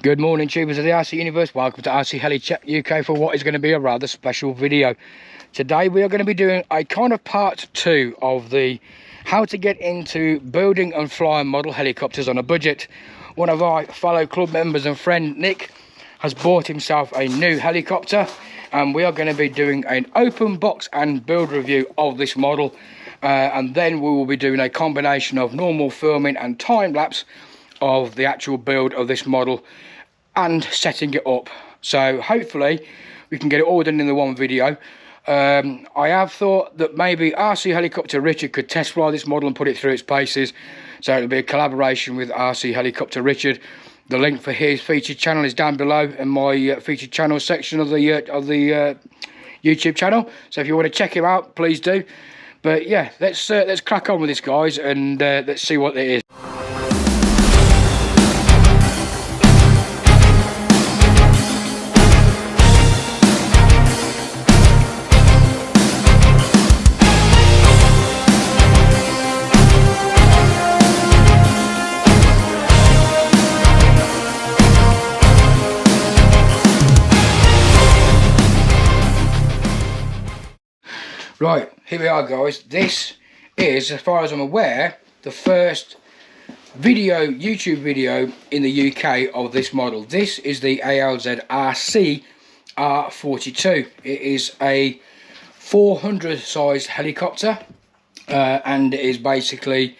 Good morning, tubers of the RC universe. Welcome to RC Heli Check UK for what is going to be a rather special video. Today we are going to be doing a kind of part 2 of the how to get into building and flying model helicopters on a budget. One of our fellow club members and friend Nick has bought himself a new helicopter, and we are going to be doing an open box and build review of this model, and then we will be doing a combination of normal filming and time lapse of the actual build of this model and setting it up. So hopefully we can get it all done in the one video. I have thought that maybe RC Helicopter Richard could test fly this model and put it through its paces, so it'll be a collaboration with RC Helicopter Richard. The link for his featured channel is down below in my featured channel section of the YouTube channel, so if you want to check him out, please do. But yeah, let's crack on with this, guys, and let's see what it is. Right, here we are, guys. This is, as far as I'm aware, the first YouTube video in the UK of this model. This is the ALZRC R42. It is a 400 sized helicopter, and it is basically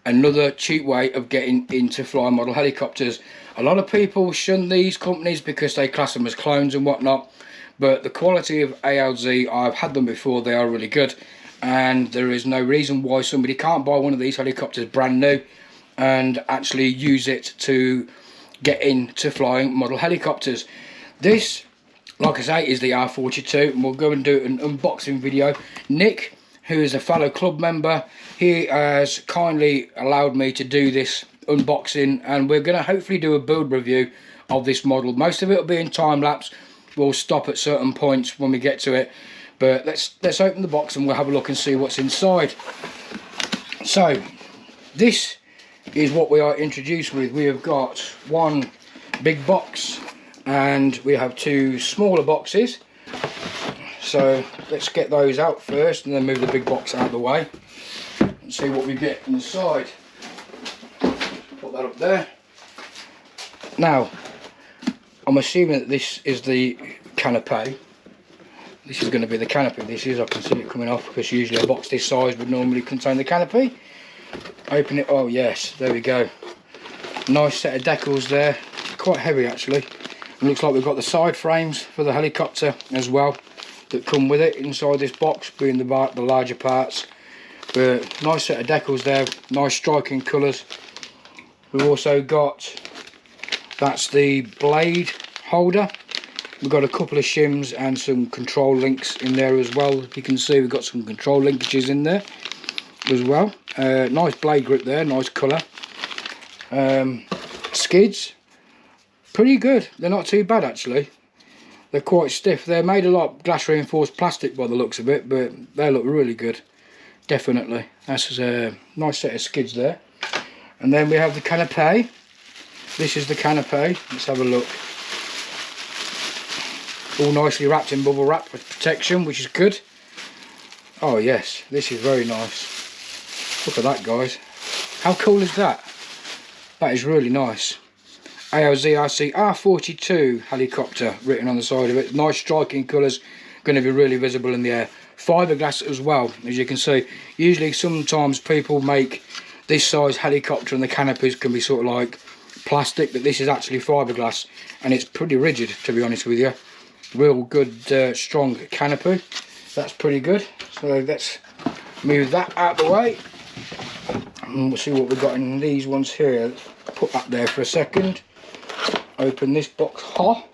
another cheap way of getting into flying model helicopters. A lot of people shun these companies because they class them as clones and whatnot, but the quality of ALZ, I've had them before, they are really good, and there is no reason why somebody can't buy one of these helicopters brand new and actually use it to get into flying model helicopters. This, like I say, is the R42, and we'll go and do an unboxing video. Nick, who is a fellow club member, he has kindly allowed me to do this unboxing, and we're going to hopefully do a build review of this model. Most of it will be in time lapse. We'll stop at certain points when we get to it, but let's open the box and we'll have a look and see what's inside. So this is what we are introduced with. We have got one big box and we have two smaller boxes, so let's get those out first and then move the big box out of the way and see what we get inside. Put that up there. Now, I'm assuming that this is the canopy. This is going to be the canopy. This is, I can see it coming off, because usually a box this size would normally contain the canopy. Open it. Oh yes, there we go. Nice set of decals there. Quite heavy actually. It looks like we've got the side frames for the helicopter as well that come with it inside this box, being the larger parts. But nice set of decals there. Nice striking colours. We've also got, that's the blade holder. We've got a couple of shims and some control links in there as well. You can see we've got some control linkages in there as well. Nice blade grip there, nice colour. Skids, pretty good. They're not too bad actually. They're quite stiff. They're made a lot of glass reinforced plastic by the looks of it, but they look really good. Definitely. That's a nice set of skids there. And then we have the canopy. This is the canopy. Let's have a look. All nicely wrapped in bubble wrap for protection, which is good. Oh yes, this is very nice. Look at that, guys. How cool is that? That is really nice. ALZRC R42 helicopter written on the side of it. Nice striking colours, going to be really visible in the air. Fiberglass as well, as you can see. Usually sometimes people make this size helicopter and the canopies can be sort of like plastic, but this is actually fiberglass, and it's pretty rigid, to be honest with you. Real good strong canopy. That's pretty good. So let's move that out of the way and we'll see what we've got in these ones here. Let's put that there for a second. Open this box. Oh,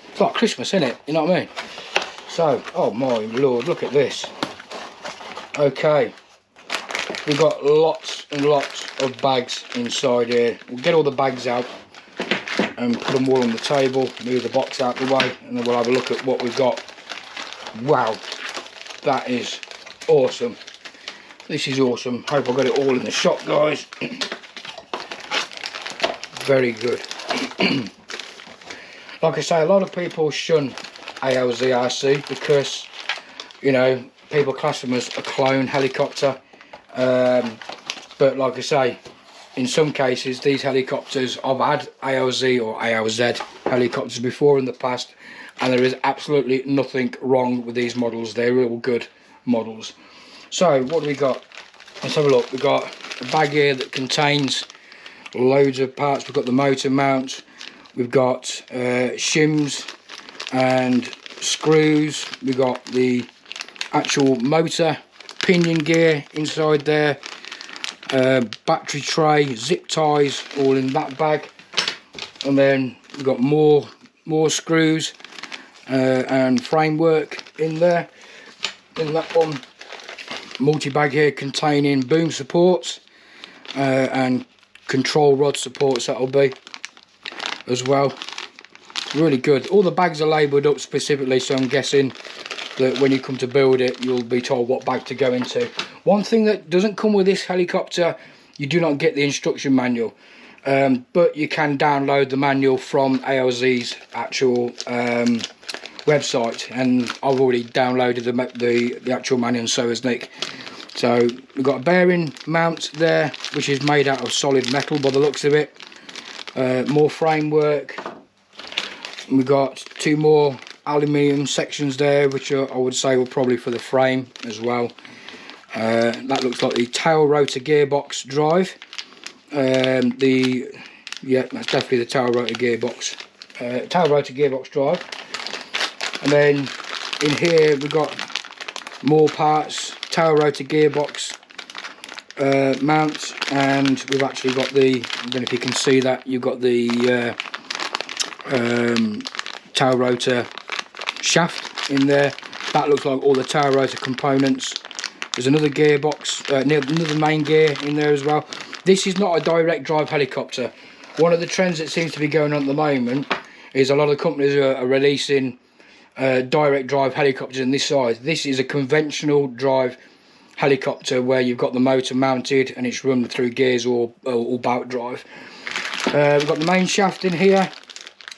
it's like Christmas, isn't it? You know what I mean? So, oh my lord, look at this. Okay, we've got lots and lots of bags inside here. We'll get all the bags out and put them all on the table, move the box out the way, and then we'll have a look at what we've got. Wow, that is awesome. This is awesome. Hope I got it all in the shot, guys. very good. Like I say, a lot of people shun ALZRC because, you know, people class them as a clone helicopter. But like I say, in some cases these helicopters, I've had ALZ or ALZ helicopters before in the past, and there is absolutely nothing wrong with these models. They're real good models. So what do we got? Let's have a look. We've got a bag here that contains loads of parts. We've got the motor mount, we've got shims and screws, we've got the actual motor pinion gear inside there, battery tray, zip ties, all in that bag, and then we've got more screws and framework in there. In that one, multi-bag here containing boom supports and control rod supports, that'll be as well. Really good. All the bags are labelled up specifically, so I'm guessing that when you come to build it, you'll be told what bag to go into. One thing that doesn't come with this helicopter, you do not get the instruction manual, but you can download the manual from ALZ's actual website, and I've already downloaded the actual manual, and so has Nick. So we've got a bearing mount there, which is made out of solid metal by the looks of it. More framework. We've got two more aluminium sections there, which I would say were probably for the frame as well. That looks like the tail rotor gearbox drive. Yeah, that's definitely the tail rotor gearbox. Drive. And then in here we've got more parts, tail rotor gearbox mount, and we've actually got the, I don't know if you can see that, you've got the tail rotor shaft in there. That looks like all the tail rotor components. There's another gearbox, another main gear in there as well. This is not a direct drive helicopter. One of the trends that seems to be going on at the moment is a lot of companies are releasing direct drive helicopters in this size. This is a conventional drive helicopter where you've got the motor mounted and it's run through gears or belt drive. We've got the main shaft in here.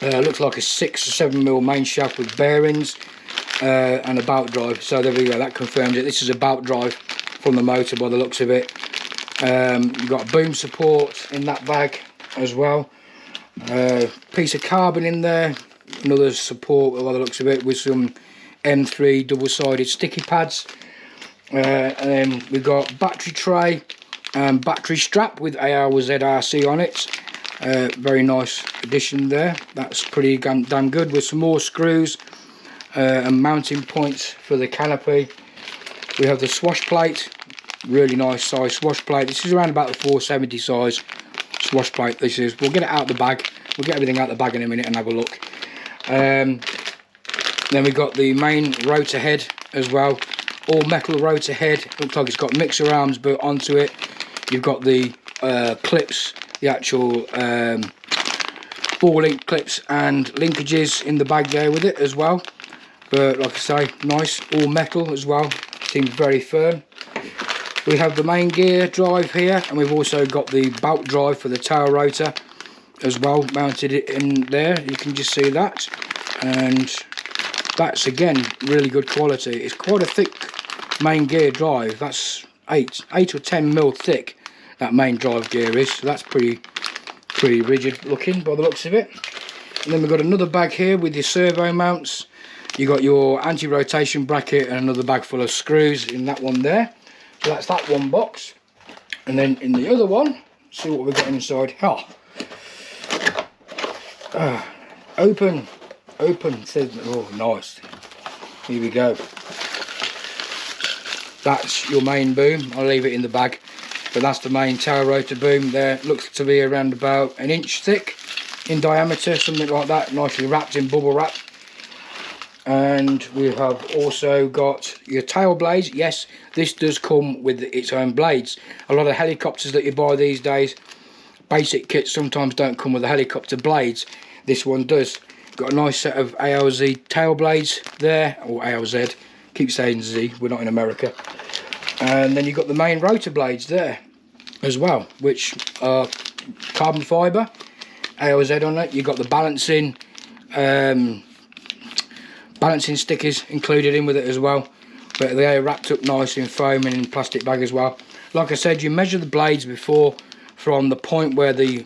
Looks like a 6 or 7mm main shaft with bearings and a belt drive. So there we go, that confirms it. This is a belt drive from the motor by the looks of it. You've got boom support in that bag as well. Piece of carbon in there, another support by the looks of it, with some M3 double-sided sticky pads. And then we've got battery tray and battery strap with ALZRC on it. Very nice addition there. That's pretty damn good, with some more screws and mounting points for the canopy. We have the swash plate, really nice size swash plate. This is around about the 470 size swash plate. This is. We'll get it out of the bag. We'll get everything out of the bag in a minute and have a look. Then we've got the main rotor head as well. All metal rotor head. Looks like it's got mixer arms built onto it. You've got the clips, the actual ball link clips and linkages in the bag there with it as well. But like I say, nice, all metal as well. Seems very firm. We have the main gear drive here, and we've also got the belt drive for the tail rotor as well, mounted it in there. You can just see that, and that's again really good quality. It's quite a thick main gear drive. That's 8 or 10mm thick, that main drive gear is. So that's pretty rigid looking by the looks of it. And then we've got another bag here with your servo mounts. You got your anti-rotation bracket and another bag full of screws in that one there. So that's that one box. And then in the other one, see what we've got inside. Open. Oh, nice. Here we go. That's your main boom. I'll leave it in the bag. But that's the main tail rotor boom there. Looks to be around about 1 inch thick in diameter, something like that. Nicely wrapped in bubble wrap. And we have also got your tail blades. Yes, this does come with its own blades. A lot of helicopters that you buy these days, basic kits sometimes don't come with the helicopter blades. This one does. Got a nice set of ALZ tail blades there, or ALZ. Keep saying Z, we're not in America. And then you've got the main rotor blades there as well, which are carbon fibre. ALZ on it. You've got the balancing stickers included in with it as well, but they are wrapped up nice in foam and in plastic bag as well. Like I said, you measure the blades before from the point where the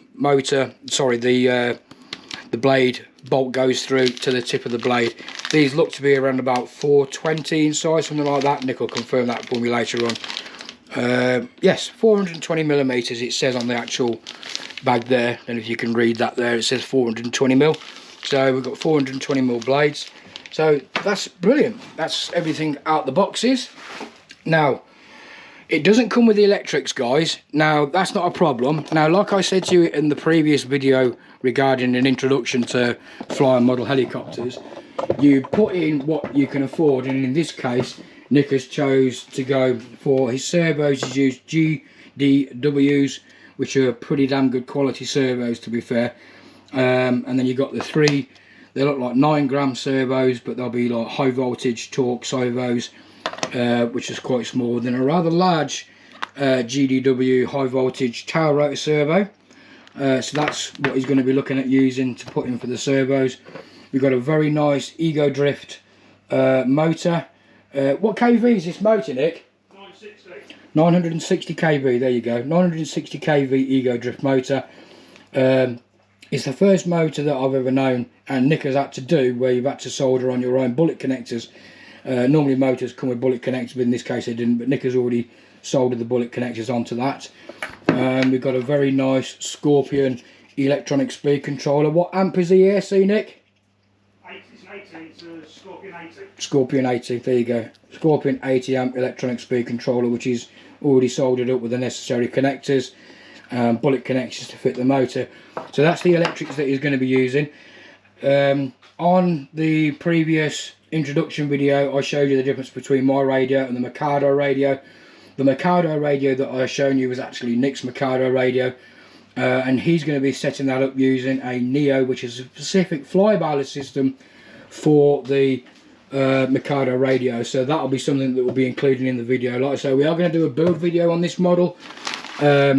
the blade bolt goes through to the tip of the blade. These look to be around about 420 in size, something like that. Nick will confirm that for me later on. Yes, 420 millimeters it says on the actual bag there, and if you can read that there, it says 420 mil. So we've got 420 mil blades. So that's brilliant. That's everything out the boxes. Now, it doesn't come with the electrics, guys. Now, that's not a problem. Now, like I said to you in the previous video regarding an introduction to flyer model helicopters, you put in what you can afford, and in this case, Nick has chose to go for his servos. He's used GDWs, which are pretty damn good quality servos, to be fair. And then you've got the three, they look like 9-gram servos, but they'll be like high voltage torque servos, which is quite small. Then a rather large GDW high voltage tail rotor servo. So that's what he's going to be looking at using to put in for the servos. We've got a very nice Ego Drift motor. What kV is this motor, Nick? 960 kV, there you go. 960 kV Ego Drift motor. It's the first motor that I've ever known, and Nick has had to do, where you've had to solder on your own bullet connectors. Normally motors come with bullet connectors, but in this case they didn't, but Nick has already soldered the bullet connectors onto that. We've got a very nice Scorpion electronic speed controller. What amp is the ESC, Nick? It's 80, it's a Scorpion 80. Scorpion 80, there you go. Scorpion 80 amp electronic speed controller, which is already soldered up with the necessary connectors, bullet connectors to fit the motor. So that's the electrics that he's going to be using. On the previous introduction video, I showed you the difference between my radio and the Mikado radio. The Mikado radio that I shown you was actually Nick's Mikado radio, and he's going to be setting that up using a Neo, which is a specific fly-by-wire system for the Mikado radio. So that'll be something that will be included in the video. Like I say, we are going to do a build video on this model. A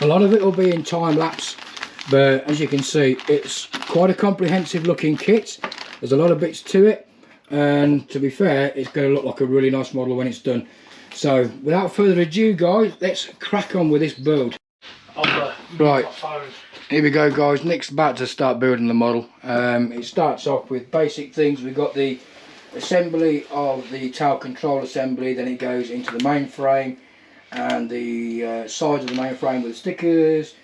lot of it will be in time lapse, but as you can see, it's quite a comprehensive looking kit. There's a lot of bits to it, and to be fair, it's going to look like a really nice model when it's done. So without further ado, guys, let's crack on with this build. Right, here we go, guys. Nick's about to start building the model. It starts off with basic things. We've got the assembly of the tail control assembly, then it goes into the mainframe and the sides of the mainframe with stickers,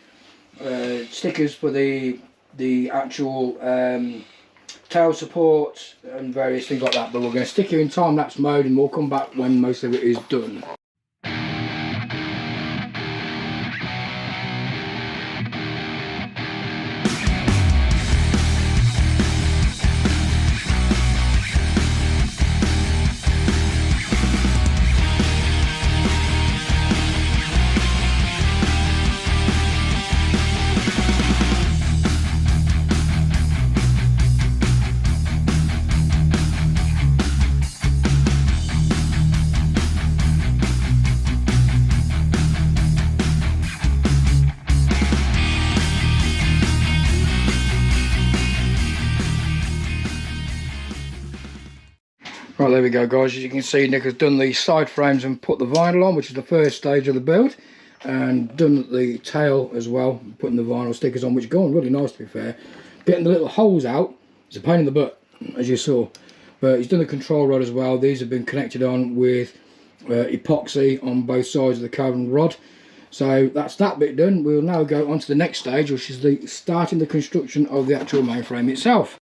stickers for the actual tail support and various things like that. But we're going to stick here in time-lapse mode, and we'll come back when most of it is done. Right, there we go, guys. As you can see, Nick has done the side frames and put the vinyl on, which is the first stage of the build, and done the tail as well, putting the vinyl stickers on, which go on really nice, to be fair. Getting the little holes out is a pain in the butt, as you saw, but he's done the control rod as well. These have been connected on with epoxy on both sides of the carbon rod. So that's that bit done. We'll now go on to the next stage, which is the starting the construction of the actual mainframe itself.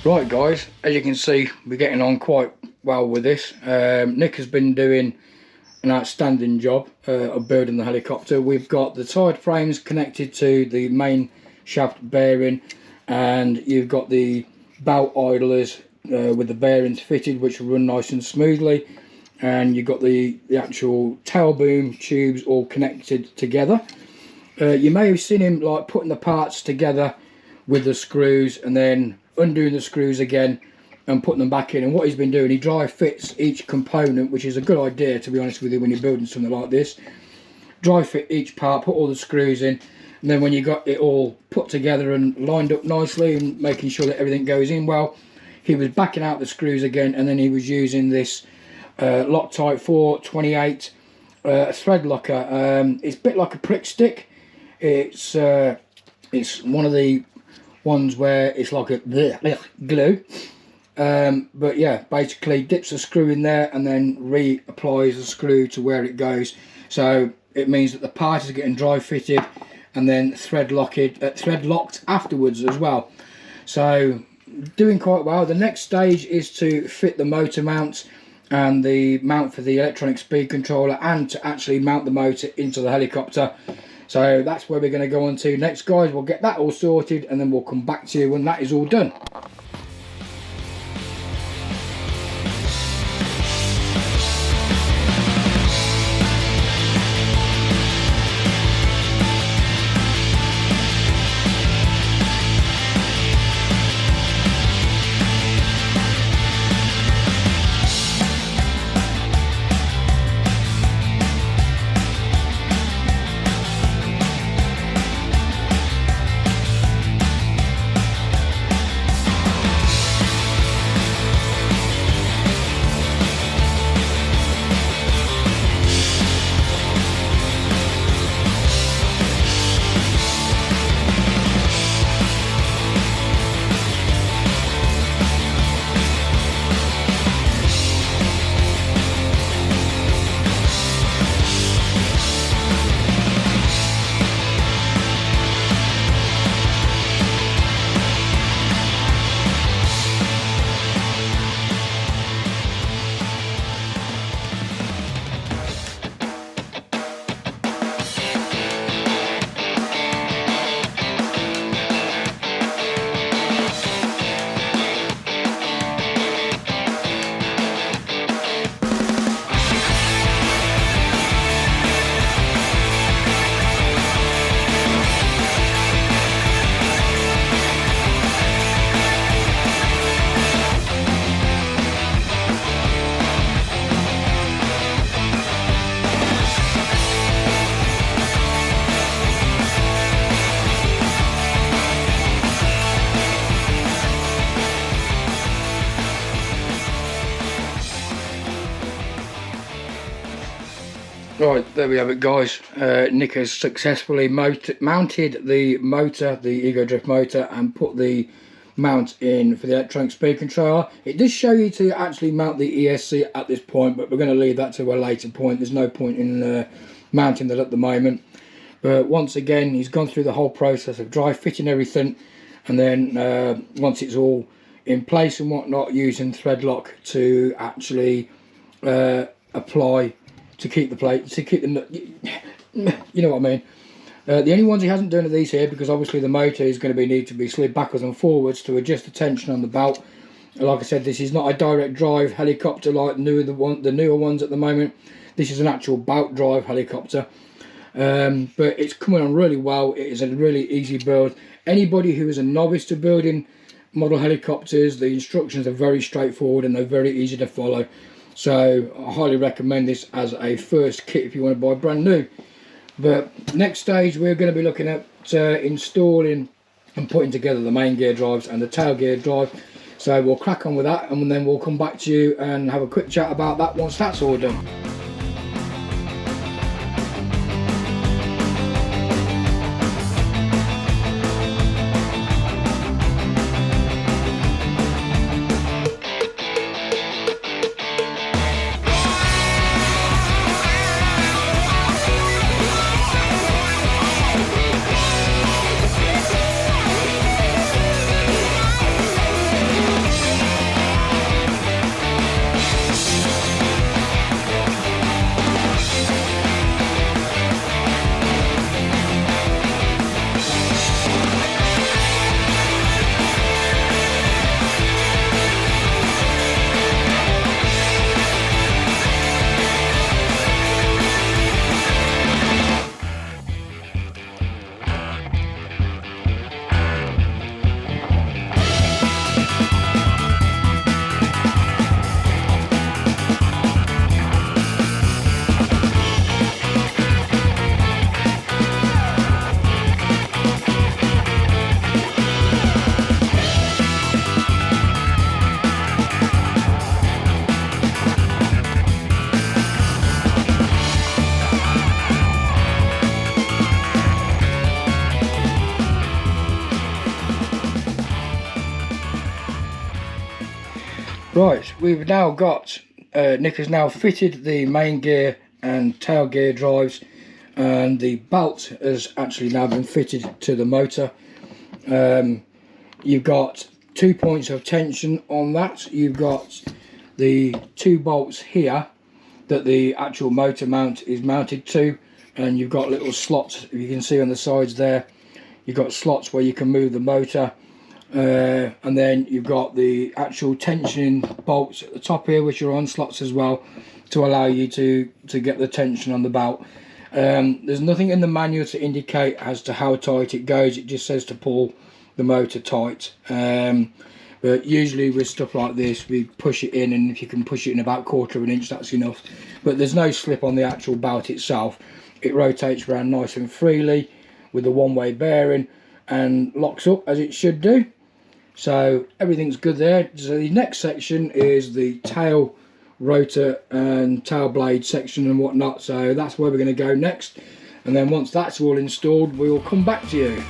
Right guys, as you can see, we're getting on quite well with this. Nick has been doing an outstanding job of building the helicopter. We've got the side frames connected to the main shaft bearing, and you've got the belt idlers with the bearings fitted, which will run nice and smoothly, and you've got the actual tail boom tubes all connected together. You may have seen him like putting the parts together with the screws and then undoing the screws again and putting them back in. And what he's been doing, he dry fits each component, which is a good idea, to be honest with you, when you're building something like this. Dry fit each part, put all the screws in, and then when you got it all put together and lined up nicely and making sure that everything goes in well, he was backing out the screws again, and then he was using this Loctite 428 thread locker. It's a bit like a prick stick. It's one of the ones where it's like a glue, but yeah, basically dips a screw in there and then reapplies the screw to where it goes. So it means that the part is getting dry fitted and then thread locked afterwards as well. So doing quite well. The next stage is to fit the motor mounts and the mount for the electronic speed controller, and to actually mount the motor into the helicopter. So that's where we're going to go on to next, guys. We'll get that all sorted and then we'll come back to you when that is all done. Right, there we have it, guys. Nick has successfully mounted the motor, the Ego Drift motor, and put the mount in for the electronic speed controller. It does show you to actually mount the ESC at this point, but we're going to leave that to a later point. There's no point in mounting that at the moment. But once again, he's gone through the whole process of dry fitting everything, and then once it's all in place and whatnot, using thread lock to actually apply to keep the plate, to keep the, you know what I mean. The only ones he hasn't done are these here, because obviously the motor is going to need to be slid backwards and forwards to adjust the tension on the belt. Like I said, this is not a direct drive helicopter like the newer ones at the moment. This is an actual belt drive helicopter, but it's coming on really well. It is a really easy build. Anybody who is a novice to building model helicopters, the instructions are very straightforward and they're very easy to follow. So I highly recommend this as a first kit if you want to buy brand new. But next stage, we're going to be looking at installing and putting together the main gear drives and the tail gear drive. So we'll crack on with that, and then we'll come back to you and have a quick chat about that once that's all done. Right, we've now got, Nick has now fitted the main gear and tail gear drives, and the belt has actually now been fitted to the motor. You've got 2 points of tension on that. You've got the 2 bolts here that the actual motor mount is mounted to, and you've got little slots, if you can see on the sides there, you've got slots where you can move the motor. And then you've got the actual tensioning bolts at the top here, which are on slots as well, to allow you to get the tension on the belt. There's nothing in the manual to indicate as to how tight it goes. It just says to pull the motor tight. But usually with stuff like this, we push it in, and if you can push it in about 1/4 of an inch, that's enough. But there's no slip on the actual belt itself. It rotates around nice and freely with a one-way bearing and locks up as it should do. So everything's good there. So the next section is the tail rotor and tail blade section and whatnot. So that's where we're going to go next. And then once that's all installed, we will come back to you.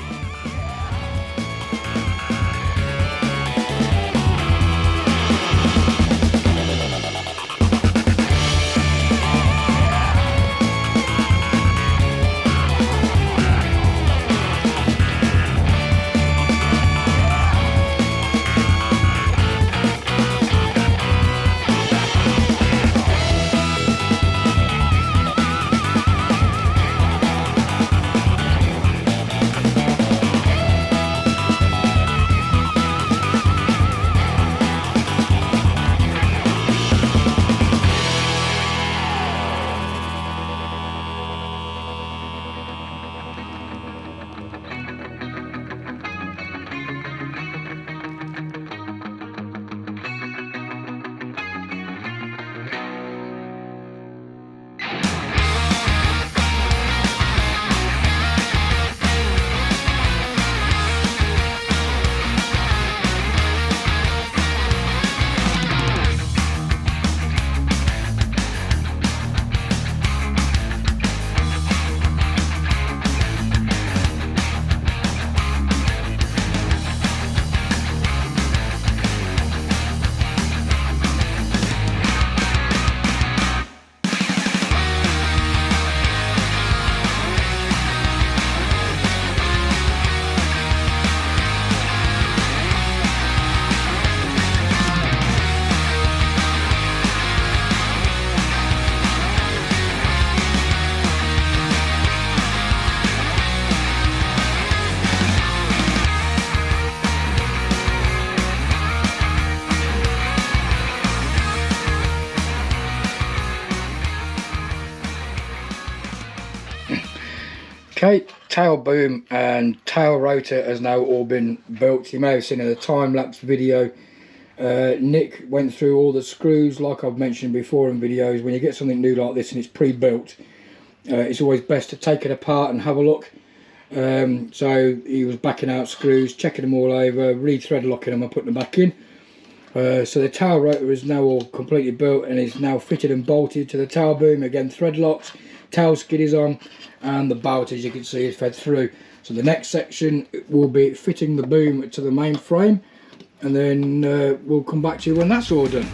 Okay, tail boom and tail rotor has now all been built. You may have seen in the time-lapse video, Nick went through all the screws. Like I've mentioned before in videos, when you get something new like this and it's pre-built, it's always best to take it apart and have a look. So he was backing out screws, checking them all over, re-thread locking them and putting them back in. So the tail rotor is now all completely built and is now fitted and bolted to the tail boom, again thread locked, tail skid is on, and the belt, as you can see, is fed through. So the next section will be fitting the boom to the main frame, and then we'll come back to you when that's all done.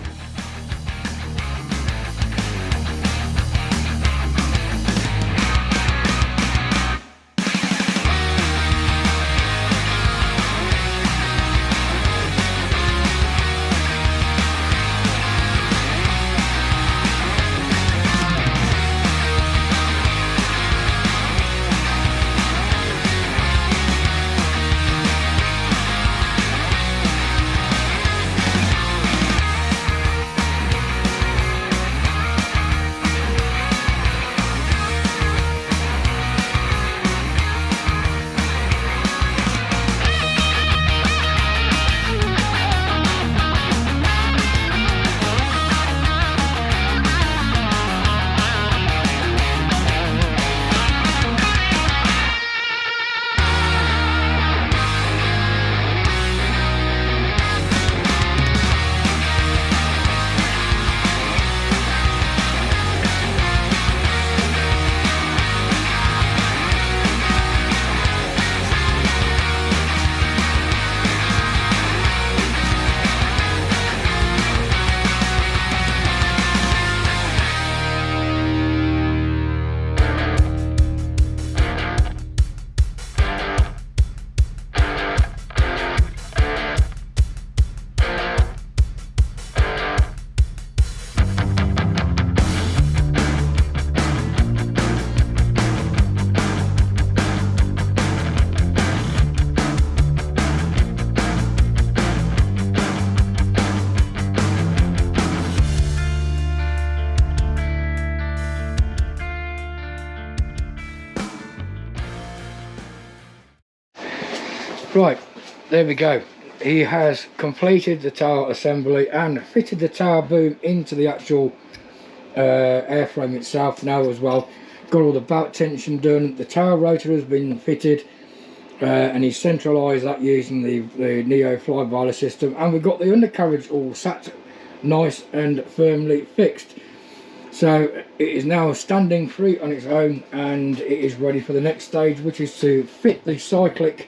Right, there we go. He has completed the tail assembly and fitted the tail boom into the actual airframe itself now as well. Got all the belt tension done, the tail rotor has been fitted, and he's centralised that using the Neo fly-by-wire system, and we've got the undercarriage all sat nice and firmly fixed. So it is now standing free on its own, and it is ready for the next stage, which is to fit the cyclic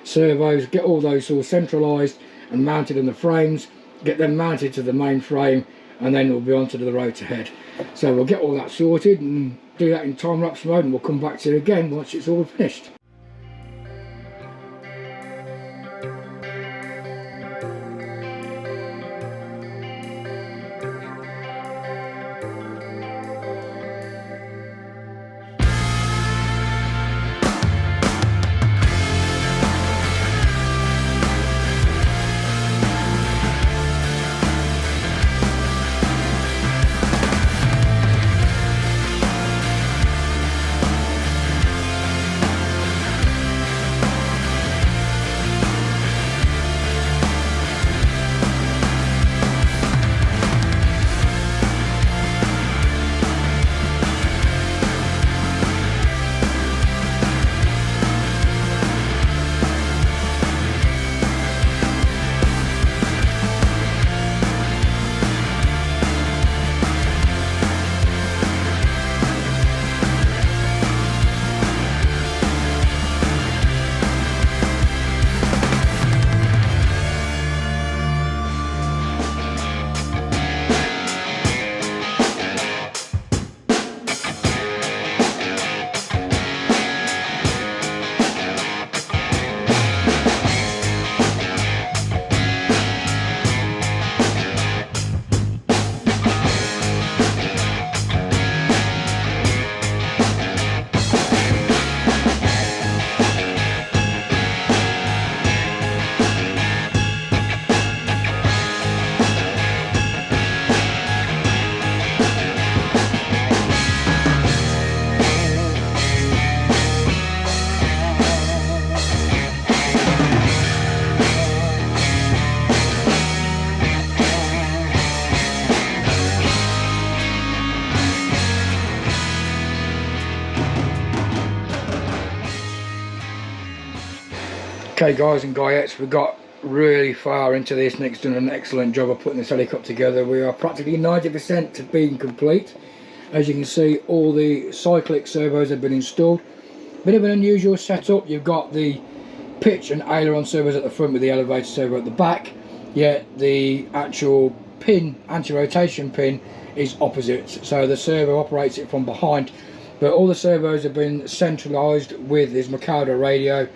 servos, get all those all centralised and mounted in the frames, get them mounted to the main frame, and then we'll be on to the rotor head. So we'll get all that sorted and do that in time-lapse mode, and we'll come back to you again once it's all finished. Okay guys and guyettes, we got really far into this. Nick's done an excellent job of putting this helicopter together. We are practically 90% to being complete. As you can see, all the cyclic servos have been installed. Bit of an unusual setup. You've got the pitch and aileron servos at the front with the elevator servo at the back, yet the actual pin, anti-rotation pin, is opposite, so the servo operates it from behind. But all the servos have been centralised with this Mikado radio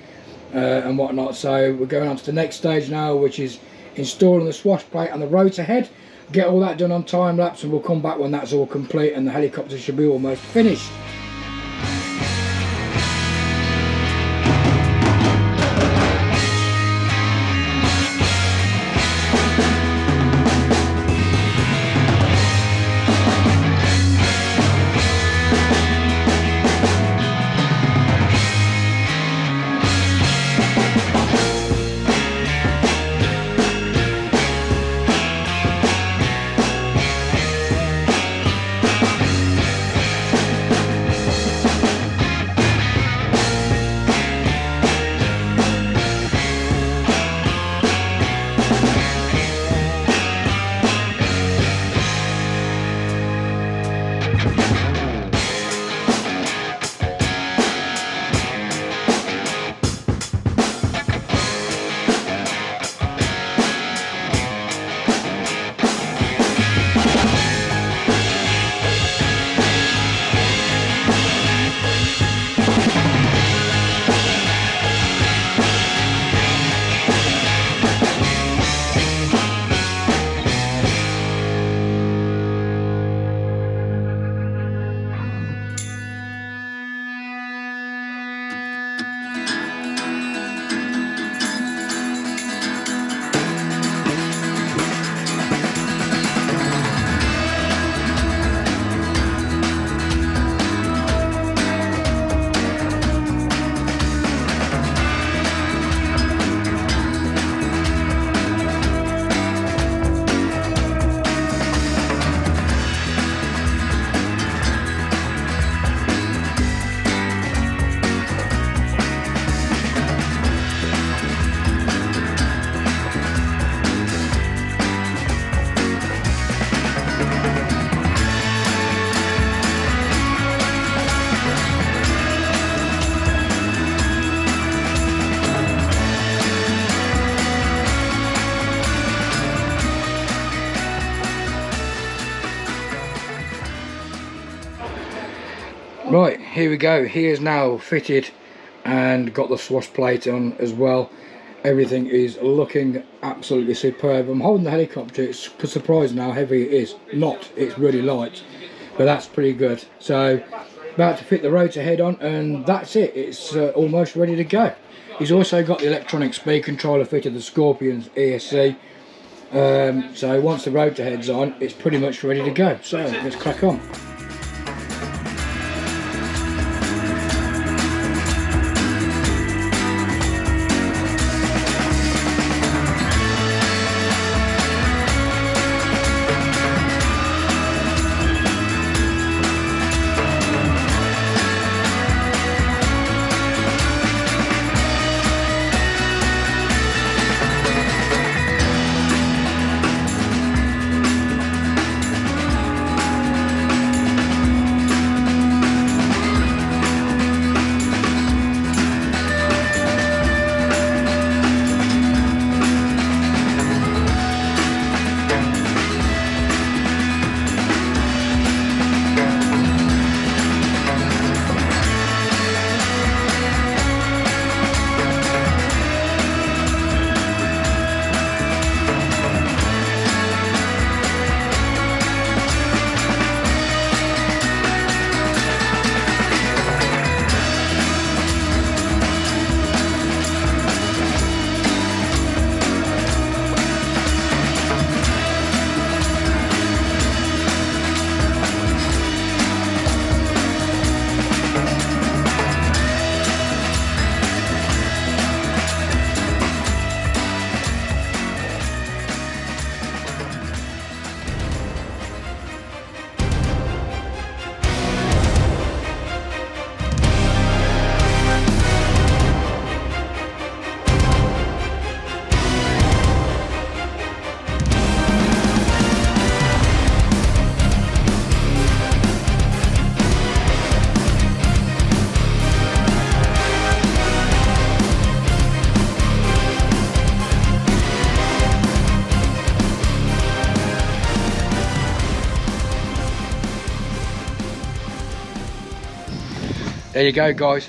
and whatnot. So we're going on to the next stage now, which is installing the swash plate and the rotor head. Get all that done on time lapse, and we'll come back when that's all complete and the helicopter should be almost finished. Right, here we go. He is now fitted and got the swash plate on as well. Everything is looking absolutely superb. I'm holding the helicopter. It's surprising how heavy it is. Not, it's really light, but that's pretty good. So about to fit the rotor head on, and that's it. It's almost ready to go. He's also got the electronic speed controller fitted, the Scorpion's ESC. So once the rotor head's on, it's pretty much ready to go. So let's crack on. There you go, guys.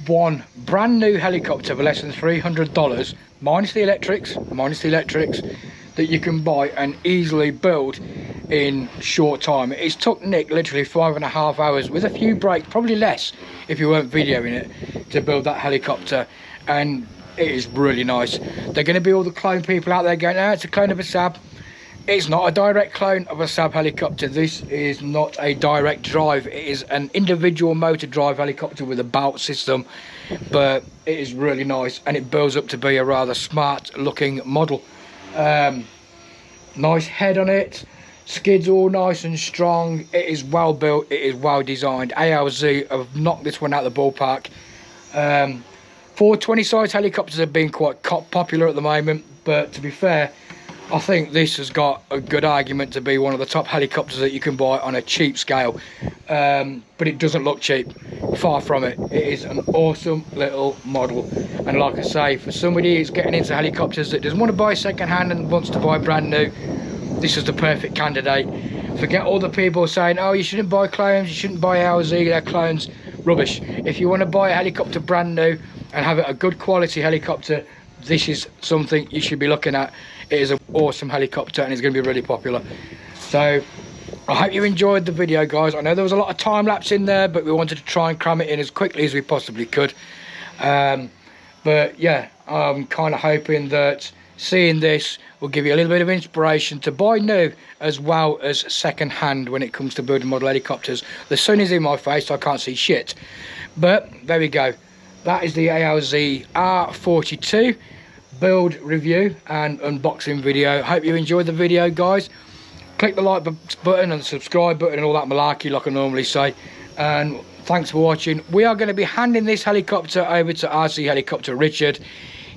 One brand new helicopter for less than $300, minus the electrics, that you can buy and easily build in short time. It's took Nick literally 5.5 hours with a few breaks, probably less if you weren't videoing it, to build that helicopter, and it is really nice. They're going to be all the clone people out there going, oh, it's a clone of a Saab. It's not a direct clone of a Saab helicopter. This is not a direct drive. It is an individual motor drive helicopter with a belt system, but it is really nice, and it builds up to be a rather smart looking model. Nice head on it, skids all nice and strong. It is well built, it is well designed. ALZ have knocked this one out of the ballpark. 420 size helicopters have been quite popular at the moment, but to be fair, I think this has got a good argument to be one of the top helicopters that you can buy on a cheap scale. But it doesn't look cheap, far from it. It is an awesome little model, and like I say, for somebody who's getting into helicopters that doesn't want to buy second hand and wants to buy brand new, this is the perfect candidate. Forget all the people saying, oh, you shouldn't buy clones, you shouldn't buy ALZ, they're clones. Rubbish. If you want to buy a helicopter brand new and have it a good quality helicopter, this is something you should be looking at. It is an awesome helicopter, and it's going to be really popular. So I hope you enjoyed the video, guys. I know there was a lot of time lapse in there, but we wanted to try and cram it in as quickly as we possibly could. But yeah, I'm kind of hoping that seeing this will give you a little bit of inspiration to buy new as well as second hand when it comes to building model helicopters. The sun is in my face, so I can't see shit, but there we go. That is the ALZ R42 build review and unboxing video. Hope you enjoyed the video, guys. Click the like button and the subscribe button and all that malarkey like I normally say, and thanks for watching. We are going to be handing this helicopter over to RC Helicopter Richard.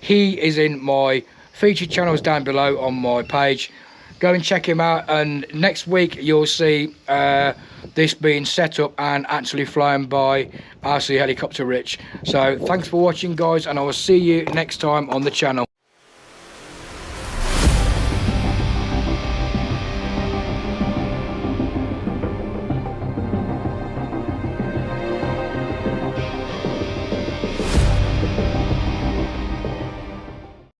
He is in my featured channels down below on my page. Go and check him out, and next week you'll see this being set up and actually flown by RC Helicopter Rich. So thanks for watching, guys, and I will see you next time on the channel.